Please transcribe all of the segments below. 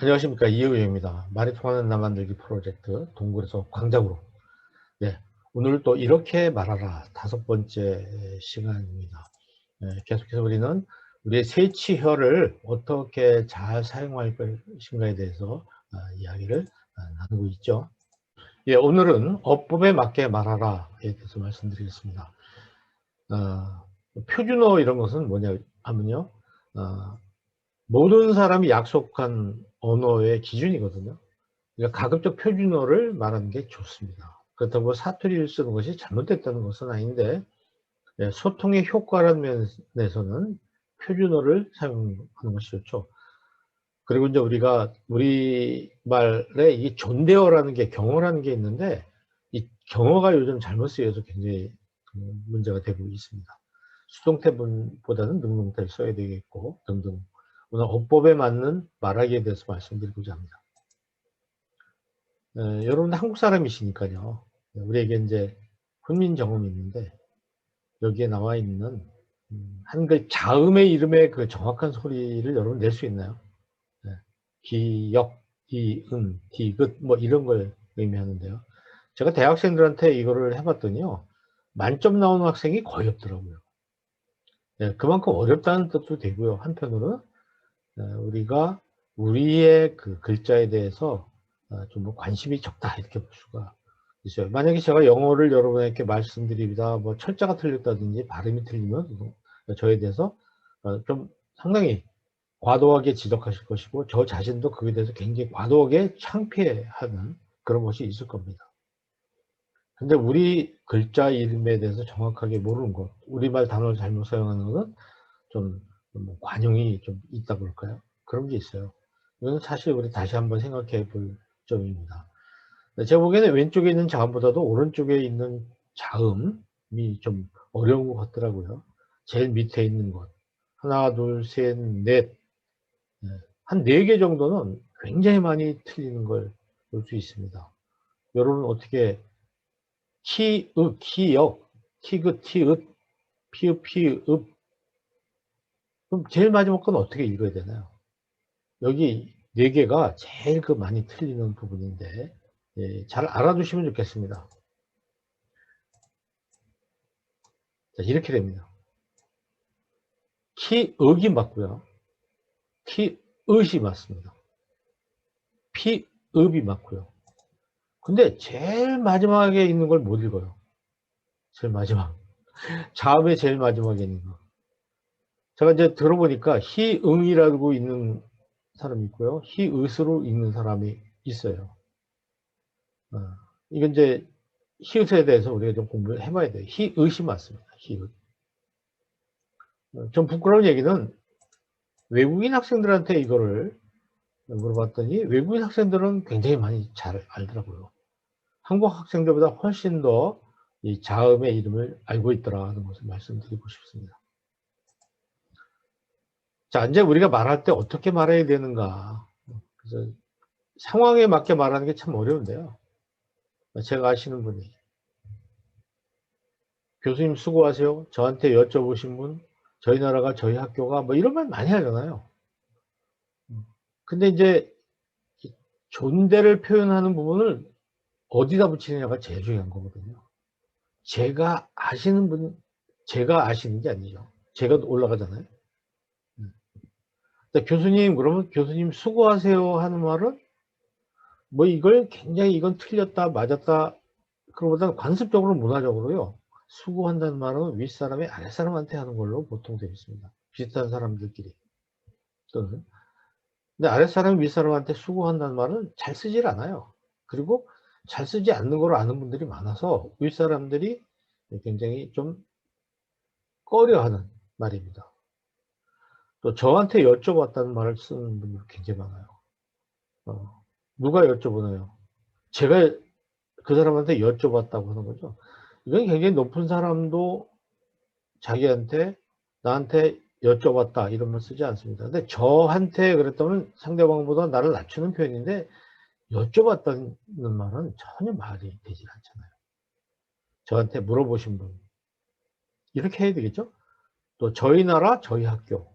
안녕하십니까, 이의영입니다. 말이 통하는 나 만들기 프로젝트 동굴에서 광장으로. 네, 오늘 또 이렇게 말하라 5번째 시간입니다. 계속해서 우리는 우리의 세치혀를 어떻게 잘 사용할 것인가에 대해서 이야기를 나누고 있죠. 예, 오늘은 어법에 맞게 말하라에 대해서 말씀드리겠습니다. 표준어 이런 것은 뭐냐 하면요, 모든 사람이 약속한 언어의 기준이거든요. 그러니까 가급적 표준어를 말하는 게 좋습니다. 그렇다고 사투리를 쓰는 것이 잘못됐다는 것은 아닌데, 소통의 효과라는 면에서는 표준어를 사용하는 것이 좋죠. 그리고 이제 우리가 우리말에 이 존대어라는 게, 경어라는 게 있는데, 이 경어가 요즘 잘못 쓰여서 굉장히 문제가 되고 있습니다. 수동태보다는 능동태를 써야 되겠고 등등. 오늘 어법에 맞는 말하기에 대해서 말씀드리고자 합니다. 여러분 한국 사람이시니까요. 우리에게 이제 훈민 정음이 있는데, 여기에 나와 있는 한글 자음의 이름의 그 정확한 소리를 여러분 낼 수 있나요? 기역, 이응, 디귿 뭐 이런 걸 의미하는데요. 제가 대학생들한테 이거를 해봤더니요, 만점 나오는 학생이 거의 없더라고요. 그만큼 어렵다는 뜻도 되고요. 한편으로는 우리가 우리의 그 글자에 대해서 좀 관심이 적다 이렇게 볼 수가 있어요. 만약에 제가 영어를 여러분에게 말씀드립니다. 뭐 철자가 틀렸다든지 발음이 틀리면 저에 대해서 좀 상당히 과도하게 지적하실 것이고, 저 자신도 그에 대해서 굉장히 과도하게 창피해하는 그런 것이 있을 겁니다. 근데 우리 글자 이름에 대해서 정확하게 모르는 것, 우리말 단어를 잘못 사용하는 것은 좀 관용이 좀 있다고 그럴까요? 그런 게 있어요. 이건 사실 우리 다시 한번 생각해 볼 점입니다. 제가 보기에는 왼쪽에 있는 자음보다도 오른쪽에 있는 자음이 좀 어려운 것 같더라고요. 제일 밑에 있는 것. 하나, 둘, 셋, 넷. 한 4개 정도는 굉장히 많이 틀리는 걸 볼 수 있습니다. 여러분 어떻게 키, 읍, 기역, 티귿, 티읕, 피읍, 피읍. 그럼 제일 마지막 건 어떻게 읽어야 되나요? 여기 4개가 제일 그 많이 틀리는 부분인데, 잘 알아두시면 좋겠습니다. 자, 이렇게 됩니다. 키읔이 맞고요. 키읒이 맞습니다. 피읍이 맞고요. 근데 제일 마지막에 있는 걸 못 읽어요. 제일 마지막. 자음의 제일 마지막에 있는 거. 제가 이제 들어보니까 희응이라고 있는 사람이 있고요. 희읒으로 읽는 사람이 있어요. 이건 이제 히읗에 대해서 우리가 좀 공부를 해봐야 돼요. 희읒이 맞습니다. 희읒. 좀 부끄러운 얘기는 외국인 학생들한테 이거를 물어봤더니 외국인 학생들은 굉장히 많이 잘 알더라고요. 한국 학생들보다 훨씬 더 이 자음의 이름을 알고 있더라는 것을 말씀드리고 싶습니다. 자, 이제 우리가 말할 때 어떻게 말해야 되는가. 그래서 상황에 맞게 말하는 게 참 어려운데요. 제가 아시는 분이, 교수님 수고하세요. 저한테 여쭤보신 분, 저희 나라가, 저희 학교가 뭐 이런 말 많이 하잖아요. 근데 이제 존대를 표현하는 부분을 어디다 붙이느냐가 제일 중요한 거거든요. 제가 아시는 분, 제가 아시는 게 아니죠. 제가 올라가잖아요. 교수님, 그러면 교수님 수고하세요 하는 말은 뭐 이걸 굉장히 이건 틀렸다, 맞았다, 그거보다는 관습적으로 문화적으로요. 수고한다는 말은 윗사람이 아랫사람한테 하는 걸로 보통 되어 있습니다. 비슷한 사람들끼리. 또는. 근데 아랫사람이 윗사람한테 수고한다는 말은 잘 쓰질 않아요. 그리고 잘 쓰지 않는 걸 아는 분들이 많아서 윗사람들이 굉장히 좀 꺼려하는 말입니다. 또 저한테 여쭤봤다는 말을 쓰는 분들이 굉장히 많아요. 누가 여쭤보나요? 제가 그 사람한테 여쭤봤다고 하는 거죠. 이건 굉장히 높은 사람도 자기한테, 나한테 여쭤봤다 이런 말 쓰지 않습니다. 근데 저한테 그랬다면 상대방보다 나를 낮추는 표현인데, 여쭤봤다는 말은 전혀 말이 되질 않잖아요. 저한테 물어보신 분. 이렇게 해야 되겠죠? 또 저희 나라, 저희 학교.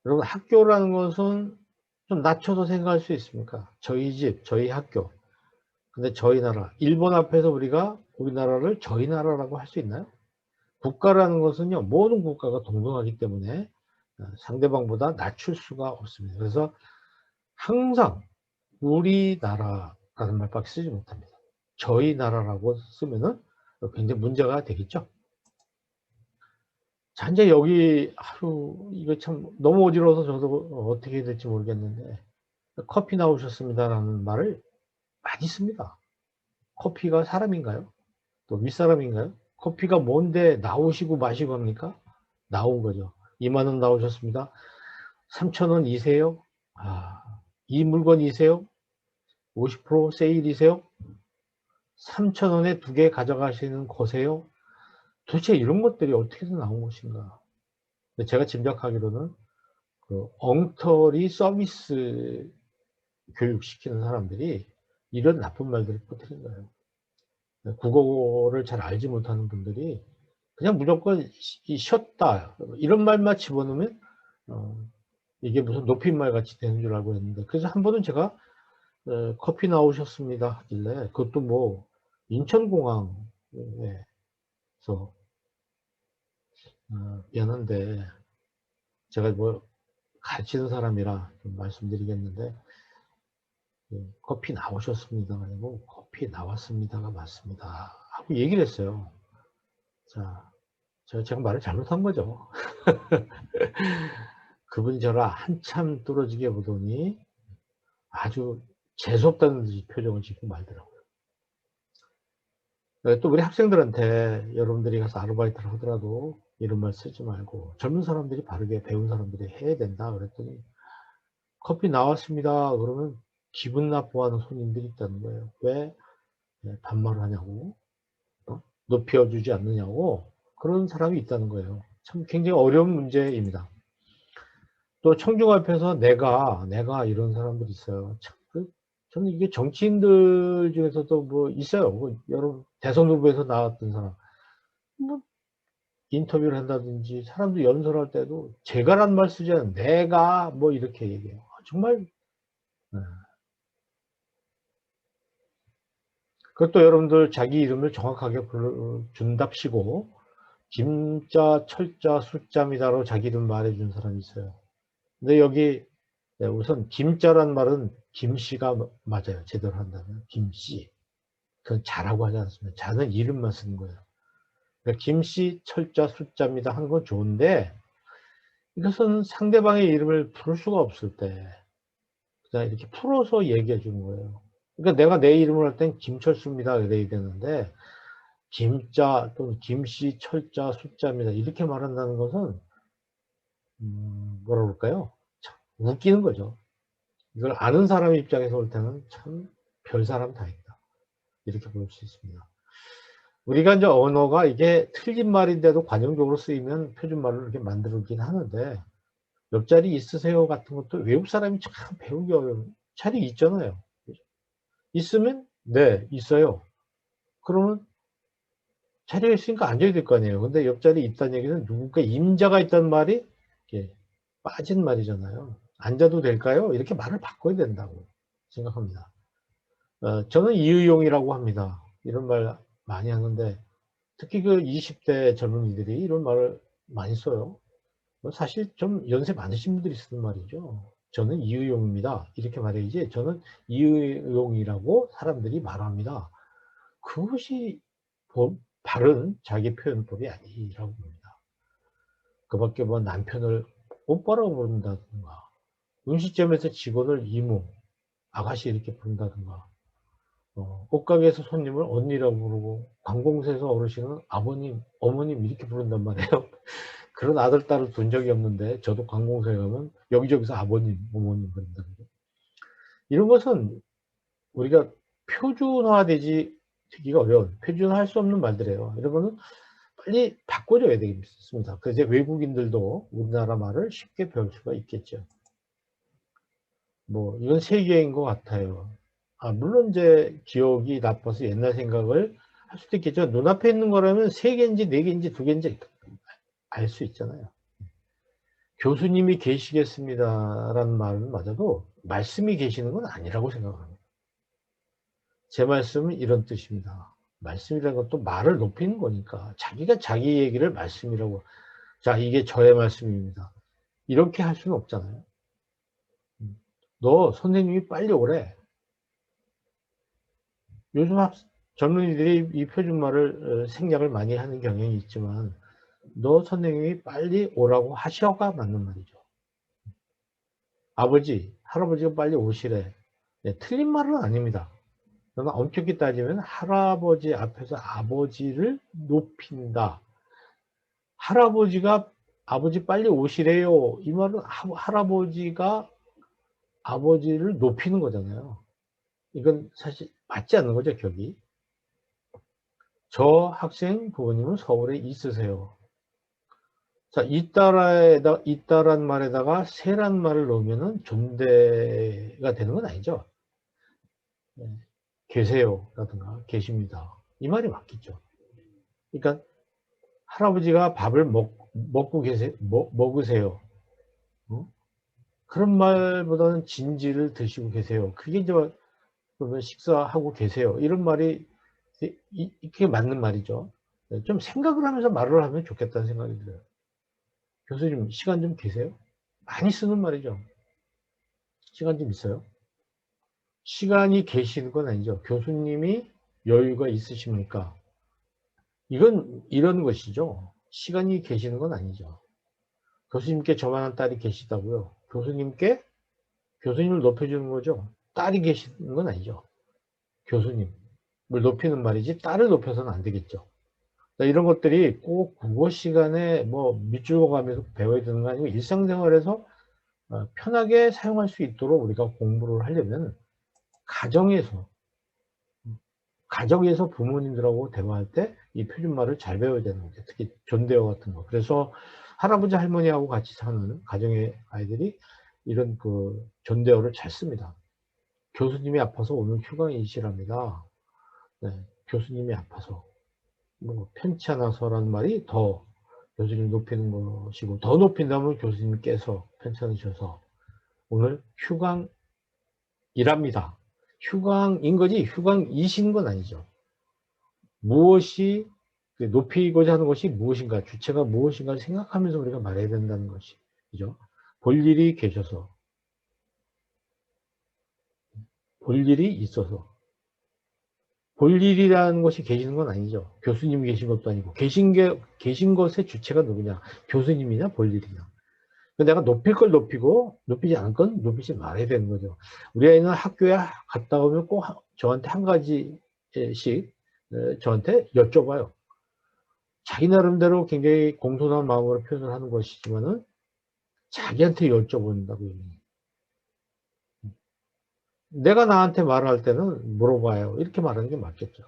여러분 학교라는 것은 좀 낮춰서 생각할 수 있습니까? 저희 집, 저희 학교. 근데 저희 나라, 일본 앞에서 우리가 우리나라를 저희 나라라고 할 수 있나요? 국가라는 것은요, 모든 국가가 동등하기 때문에 상대방보다 낮출 수가 없습니다. 그래서 항상 우리나라라는 말밖에 쓰지 못합니다. 저희 나라라고 쓰면은 굉장히 문제가 되겠죠. 자, 이제 여기 하루 이거 참 너무 어지러워서 저도 어떻게 해야 될지 모르겠는데, 커피 나오셨습니다라는 말을 많이 씁니다. 커피가 사람인가요? 또 윗사람인가요? 커피가 뭔데 나오시고 마시고 합니까? 나온 거죠. 2만 원 나오셨습니다. 3,000원이세요? 이 물건이세요? 50% 세일이세요? 3,000원에 2개 가져가시는 거세요? 도대체 이런 것들이 어떻게 해서 나온 것인가? 제가 짐작하기로는 그 엉터리 서비스 교육시키는 사람들이 이런 나쁜 말들을 퍼뜨린 거예요. 국어를 잘 알지 못하는 분들이 그냥 무조건 쉬었다 이런 말만 집어넣으면 이게 무슨 높임말 같이 되는 줄 알고 했는데, 그래서 한 번은 제가 커피 나오셨습니다 하길래, 그것도 뭐 인천공항에서 미안한데 제가 뭐 가르치는 사람이라 좀 말씀드리겠는데, 커피 나오셨습니다가 아니고 커피 나왔습니다가 맞습니다 하고 얘기를 했어요. 자, 제가 말을 잘못한 거죠. 그분이 저를 한참 뚫어지게 보더니 아주 재수없다는 듯이 표정을 짓고 말더라고요. 또 우리 학생들한테 여러분들이 가서 아르바이트를 하더라도 이런 말 쓰지 말고 젊은 사람들이 바르게 배운 사람들이 해야 된다 그랬더니, 커피 나왔습니다 그러면 기분 나빠하는 손님들이 있다는 거예요. 왜 반말을 하냐고, 높여주지 않느냐고, 그런 사람이 있다는 거예요. 참 굉장히 어려운 문제입니다. 또 청중 앞에서 내가 이런 사람들이 있어요. 참, 저는 이게 정치인들 중에서도 뭐 있어요. 뭐 여러분 대선 후보에서 나왔던 사람, 뭐 인터뷰를 한다든지 사람들 연설할 때도 제가란 말 쓰지 않아요. 내가 뭐 이렇게 얘기해요. 정말. 그것도 여러분들 자기 이름을 정확하게 준답시고 김자, 철자, 숫자입니다로 자기 이름 말해준 사람이 있어요. 근데 여기 우선 김자란 말은 김씨가 맞아요. 제대로 한다면 김씨. 그건 자라고 하지 않습니다. 자는 이름만 쓰는 거예요. 그러니까 김씨, 철자, 숫자입니다 한 건 좋은데, 이것은 상대방의 이름을 부를 수가 없을 때 그냥 이렇게 풀어서 얘기해 주는 거예요. 그러니까 내가 내 이름을 할 땐 김철수입니다 이래야 되는데, 김자 또는 김씨, 철자, 숫자입니다 이렇게 말한다는 것은 뭐라 그럴까요? 참 웃기는 거죠. 이걸 아는 사람 입장에서 볼 때는 참 별사람 다 있다 이렇게 볼 수 있습니다. 우리가 이제 언어가 이게 틀린 말인데도 관용적으로 쓰이면 표준말로 이렇게 만들긴 하는데, 옆자리 있으세요 같은 것도 외국 사람이 참 배우기 어려운 자리 있잖아요. 있으면 네 있어요. 그러면 자리에 있으니까 앉아야 될 거 아니에요. 근데 옆자리 있다는 얘기는 누군가 임자가 있다는 말이 이렇게 빠진 말이잖아요. 앉아도 될까요? 이렇게 말을 바꿔야 된다고 생각합니다. 저는 이의용이라고 합니다. 이런 말 많이 하는데, 특히 그 20대 젊은이들이 이런 말을 많이 써요. 사실 좀 연세 많으신 분들이 쓰는 말이죠. 저는 이의용입니다 이렇게 말해야지, 저는 이의용이라고 사람들이 말합니다. 그것이 바른 자기 표현법이 아니라고 봅니다. 그 밖에 뭐 남편을 오빠라고 부른다든가, 음식점에서 직원을 이모, 아가씨 이렇게 부른다든가, 옷가게에서 손님을 언니라고 부르고 관공서에서 어르신은 아버님, 어머님 이렇게 부른단 말이에요. 그런 아들, 딸을 둔 적이 없는데 저도 관공서에 가면 여기저기서 아버님, 어머님 부른다는 거. 이런 것은 우리가 되기가 어려운, 표준화할 수 없는 말들이에요. 이런 거는 빨리 바꿔줘야 되겠습니다. 그래서 이제 외국인들도 우리나라 말을 쉽게 배울 수가 있겠죠. 뭐 이건 세계인 것 같아요. 물론 이제 기억이 나빠서 옛날 생각을 할 수도 있겠죠. 눈앞에 있는 거라면 3개인지 4개인지 2개인지 알 수 있잖아요. 교수님이 계시겠습니다라는 말은 맞아도 말씀이 계시는 건 아니라고 생각합니다. 제 말씀은 이런 뜻입니다. 말씀이라는 것도 말을 높이는 거니까 자기가 자기 얘기를 말씀이라고, 자 이게 저의 말씀입니다, 이렇게 할 수는 없잖아요. 너 선생님이 빨리 오래. 요즘 젊은이들이 이 표준말을 생략을 많이 하는 경향이 있지만 너 선생님이 빨리 오라고 하셔가 맞는 말이죠. 아버지, 할아버지가 빨리 오시래. 네, 틀린 말은 아닙니다. 그러나 엄격히 따지면 할아버지 앞에서 아버지를 높인다. 할아버지가 아버지 빨리 오시래요, 이 말은 할아버지가 아버지를 높이는 거잖아요. 이건 사실 맞지 않는 거죠, 격이. 저 학생 부모님은 서울에 있으세요. 자, 있다란 말에다가 세란 말을 넣으면은 존대가 되는 건 아니죠. 네. 계세요 라든가 계십니다, 이 말이 맞겠죠. 그러니까 할아버지가 밥을 먹고 먹으세요. 어? 그런 말보다는 진지를 드시고 계세요. 그게 이제 그러면 식사하고 계세요, 이런 말이 이게 맞는 말이죠. 좀 생각을 하면서 말을 하면 좋겠다는 생각이 들어요. 교수님 시간 좀 계세요? 많이 쓰는 말이죠. 시간 좀 있어요? 시간이 계시는 건 아니죠. 교수님이 여유가 있으십니까? 이건 이런 것이죠. 시간이 계시는 건 아니죠. 교수님께 저만한 딸이 계시다고요. 교수님을 높여주는 거죠. 딸이 계시는 건 아니죠. 교수님을 높이는 말이지 딸을 높여서는 안 되겠죠. 이런 것들이 꼭 국어 시간에 뭐 밑줄 그어가면서 배워야 되는 거 아니고 일상생활에서 편하게 사용할 수 있도록 우리가 공부를 하려면 가정에서 부모님들하고 대화할 때 이 표준말을 잘 배워야 되는 거죠. 특히 존대어 같은 거. 그래서 할아버지 할머니하고 같이 사는 가정의 아이들이 이런 그 존대어를 잘 씁니다. 교수님이 아파서 오늘 휴강이시랍니다. 네, 교수님이 아파서. 뭐 편찮아서라는 말이 더 교수님 높이는 것이고, 더 높인다면 교수님께서 편찮으셔서 오늘 휴강이랍니다. 휴강인 거지 휴강이신 건 아니죠. 무엇이 높이고자 하는 것이 무엇인가, 주체가 무엇인가를 생각하면서 우리가 말해야 된다는 것이죠. 볼 일이 계셔서, 볼 일이 있어서. 볼 일이라는 것이 계시는 건 아니죠. 교수님이 계신 것도 아니고, 계신 것의 주체가 누구냐, 교수님이냐 볼 일이냐. 내가 높일 걸 높이고 높이지 않을 건 높이지 말아야 되는 거죠. 우리 아이는 학교에 갔다 오면 꼭 저한테 한 가지씩 저한테 여쭤봐요. 자기 나름대로 굉장히 공손한 마음으로 표현을 하는 것이지만은 자기한테 여쭤본다고. 내가 나한테 말할 때는 물어봐요, 이렇게 말하는 게 맞겠죠.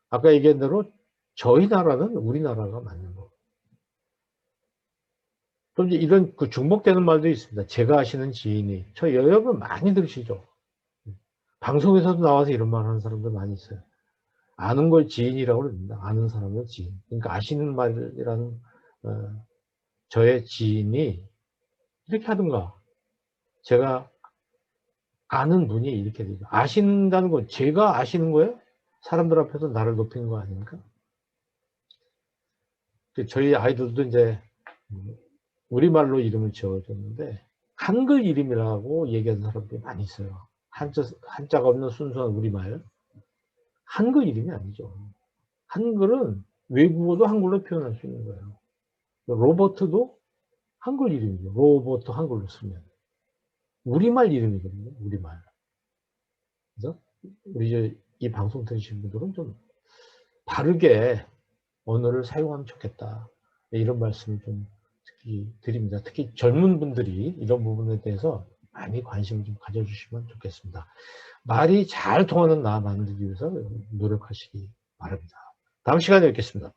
아까 얘기한 대로 저희 나라는 우리나라가 맞는 거. 또 이제 이런 그 중복되는 말도 있습니다. 제가 아시는 지인이, 저 여러분 많이 들으시죠? 방송에서도 나와서 이런 말 하는 사람들 많이 있어요. 아는 걸 지인이라고 그럽니다. 아는 사람을 지인. 그러니까 아시는 말이라는 저의 지인이 이렇게 하든가, 제가 아는 분이 이렇게 되죠. 아신다는 건 제가 아시는 거예요? 사람들 앞에서 나를 높이는 거 아닙니까? 저희 아이들도 이제 우리말로 이름을 지어줬는데 한글 이름이라고 얘기하는 사람들이 많이 있어요. 한자가 없는 순수한 우리말. 한글 이름이 아니죠. 한글은 외국어도 한글로 표현할 수 있는 거예요. 로버트도 한글 이름이죠. 로버트 한글로 쓰면. 우리말 이름이거든요. 우리말. 그래서 우리 이 방송 들으시는 분들은 좀 바르게 언어를 사용하면 좋겠다, 이런 말씀을 좀 드립니다. 특히 젊은 분들이 이런 부분에 대해서 많이 관심을 좀 가져주시면 좋겠습니다. 말이 잘 통하는 나 만들기 위해서 노력하시기 바랍니다. 다음 시간에 뵙겠습니다.